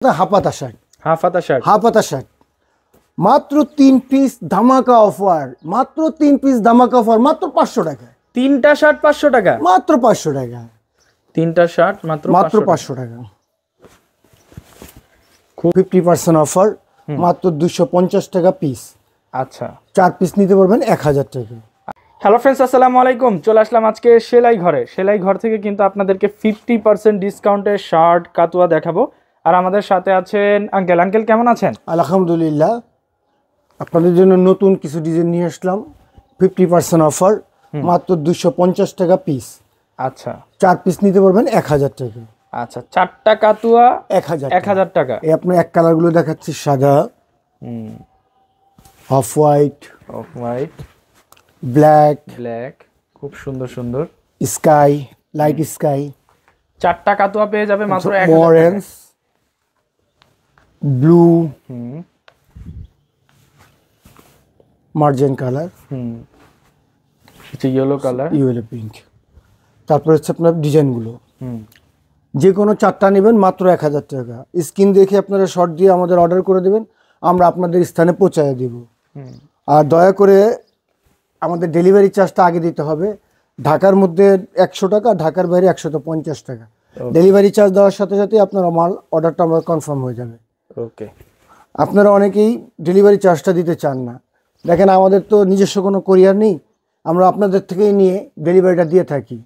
হাফাতা shirt, হাফাতা shirt মাত্র 3 piece ধামাকা offer, মাত্র 3 পিস ধামাকা অফার, মাত্র 500 টাকা। তিনটা শার্ট 500 টাকা, মাত্র 500 টাকা। তিনটা শার্ট মাত্র 500 টাকা। 50% অফার, মাত্র 250 টাকা পিস। আচ্ছা, 4 পিস নিতে পারবেন 1000 টাকা। হ্যালো ফ্রেন্ডস, আসসালামু আলাইকুম। চলে আসলাম আজকে সেলাই ঘর থেকে কিন্তু আপনাদেরকে 50% ডিসকাউন্টে শার্ট কাতুয়া দেখাবো। আর আমাদের সাথে আছেন আঙ্কেল কেমন আছেন? আলহামদুলিল্লাহ, আপনাদের জন্য নতুন কিছু ডিজাইন নিয়ে আসলাম। 50% অফার, মাত্র 250 টাকা পিস। আচ্ছা, 4 পিস নিতে পারবেন 1000 টাকা। আচ্ছা, 4টা কাতুয়া 1000 টাকা। এই আপনার এক কালারগুলো দেখাচ্ছি, সাদা, অফ হোয়াইট, ব্ল্যাক, খুব সুন্দর স্কাই, লাইট স্কাই। 4টা কাতুয়া পেয়ে যাবে মাত্র 1000 অরেঞ্জ, ব্লু, মার্জেন colour, yellow colour, yellow pink. তারপর হচ্ছে আপনার ডিজাইনগুলো, যে কোনো 4টা নেবেন মাত্র 1000 টাকা। স্ক্রিন দেখে আপনারা শর্ট দিয়ে আমাদের অর্ডার করে দেবেন, আমরা আপনাদের স্থানে পৌঁছায় দেব। আর দয়া করে আমাদের ডেলিভারি চার্জটা আগে দিতে হবে। ঢাকার মধ্যে 100 টাকা, ঢাকার বাইরে 150 টাকা। ডেলিভারি চার্জ দেওয়ার সাথে সাথে আপনার আমার অর্ডারটা আমার কনফার্ম হয়ে যাবে। ওকে। আপনারা অনেকেই ডেলিভারি চার্জটা দিতে চান না। দেখেন, আমাদের তো নিজস্ব কোনো কোরিয়ার নেই, আমরা আপনাদের থেকেই নিয়ে ডেলিভারিটা দিয়ে থাকি,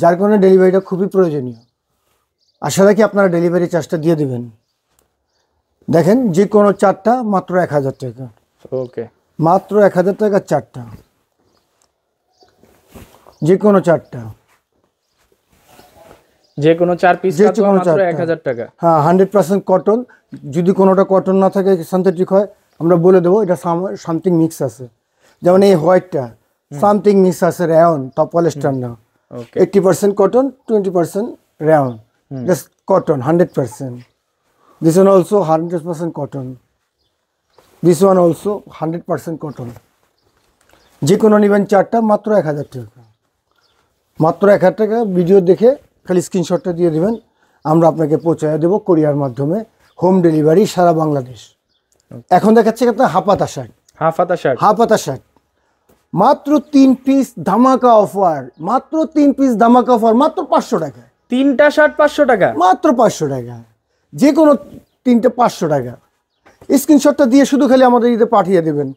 যার কারণে ডেলিভারিটা খুবই প্রয়োজনীয়। আশা রাখি আপনারা ডেলিভারি চার্জটা দিয়ে দেবেন। দেখেন, যে কোনো 4টা মাত্র 1000 টাকা। ওকে, মাত্র 1000 টাকা 4টা, যে কোনো 4টা, যে কোনো 4 পিস কাতুয়া মাত্র 1000 টাকা। হ্যাঁ, 100% কটন। যদি কোনোটা কটন না থাকে, সিনথেটিক হয়, আমরা বলে দেবো এটা সামথিং মিক্স আছে। যেমন এই হোয়াইটটা সামথিং মিক্স আছে, রেয়ন, টপ পলিস্টার না। 80% cotton, 20% rayon, just cotton 100%। This one also 100% cotton, this one also 100% cotton. যে কোনো নেবেন 4টা মাত্র 1000 টাকা, মাত্র 1000 টাকা। ভিডিও দেখে খালি স্ক্রিনশটটা দিয়ে দেবেন, আমরা আপনাকে পৌঁছায় দেবো কোরিয়ার মাধ্যমে, হোম ডেলিভারি সারা বাংলাদেশ। এখন দেখাচ্ছে আপনার হাফাতা শার্ট, মাত্র 3 পিস ধামাকা অফার, মাত্র 3 পিস ধামাকা অফার, মাত্র 500 টাকা। তিনটা শার্ট 500 টাকা, মাত্র 500 টাকা। যে কোনো 3টে 500 টাকা। স্ক্রিনশটটা দিয়ে শুধু খালি আমাদের ইতে পাঠিয়ে দেবেন।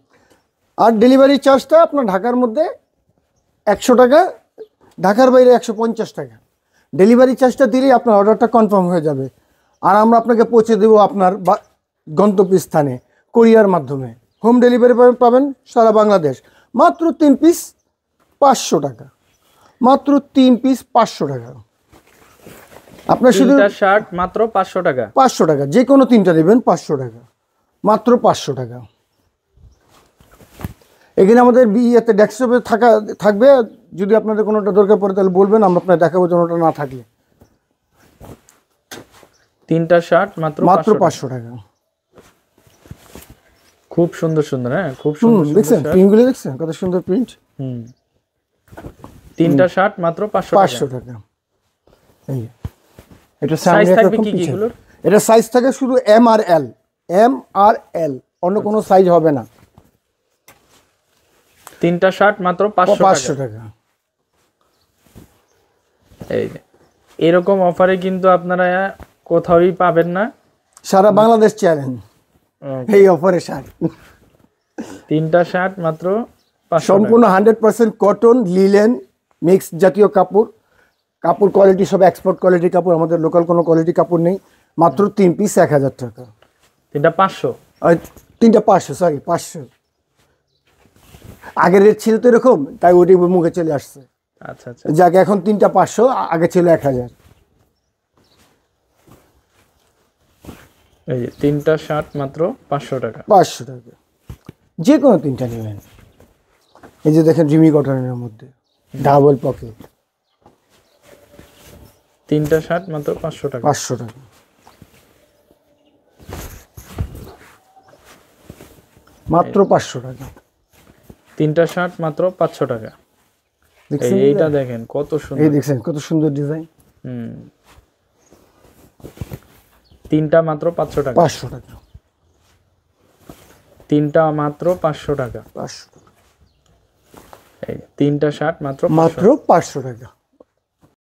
আর ডেলিভারি চার্জটা আপনার ঢাকার মধ্যে 100 টাকা, ঢাকার বাইরে 150 টাকা। ডেলিভারি চার্জটা দিলেই আপনার অর্ডারটা কনফার্ম হয়ে যাবে। আর আমরা আপনাকে পৌঁছে দেবো আপনার গন্তব্যস্থানে কোরিয়ার মাধ্যমে। হোম ডেলিভারি পাবেন সারা বাংলাদেশ। মাত্র 3 পিস 500 টাকা, মাত্র 3 পিস 500 টাকা। আপনার শুধু শার্ট মাত্র 500 টাকা, 500 টাকা। যে কোনো 3টা নেবেন 500 টাকা, মাত্র 500 টাকা। এখানে আমাদের বিয়েতে ডেস্কটপে থাকবে। যদি আপনাদের কোনোটা দরকার পড়ে তাহলে বলবেন, আমরা আপনার দেখাবো কোনোটা না থাকলে। তিনটা শার্ট মাত্র 500 টাকা। খুব সুন্দর। হ্যাঁ, খুব সুন্দর। দেখছেন প্রিন্টগুলো, দেখছেন কত সুন্দর প্রিন্ট। তিনটা শার্ট মাত্র 500 টাকা। এই এটা সাইজ থাকবে কি এগুলোর? এটা সাইজ থাকে শুধু এম আর এল, অন্য কোনো সাইজ হবে না। তিনটা শার্ট মাত্র 500 টাকা। এই যে এরকম অফারে কিন্তু আপনারা কোথাওই পাবেন না, সারা বাংলাদেশ চ্যালেঞ্জ এই অফারে শার্ট। তিনটা শার্ট মাত্র 500 সম্পূর্ণ 100% কটন, লিলেন মিক্স জাতীয় কাপড় কোয়ালিটি সব এক্সপোর্ট কোয়ালিটি কাপড়, আমাদের লোকাল কোনো কোয়ালিটি কাপড় নেই। মাত্র 3 পিস 1000 টাকা। তিনটা 500, তিনটা 500, সরি 500। আগের রেট ছিল তো এরকম, তাই ওটি মুখে চলে আসছে। আচ্ছা, যাক, এখন 3টা 500, আগে ছিল 1000। এই যে তিনটা শার্ট মাত্র 500 টাকা, 500 টাকা। যে কোনো 3টা নেবেন। এই যে দেখেন রিমি কটনের মধ্যে ডাবল পকেট, তিনটা শার্ট মাত্র 500 টাকা, 500 টাকা। মাত্র 500 টাকা। তিনটা শার্ট মাত্র 500 টাকা। এইটা দেখেন কত সুন্দর, এই দেখছেন কত সুন্দর ডিজাইন। তিনটা মাত্র 500 টাকা, 500 টাকা, তিনটা মাত্র 500 টাকা, 500 টাকা, এই তিনটা শার্ট মাত্র মাত্র 500 টাকা।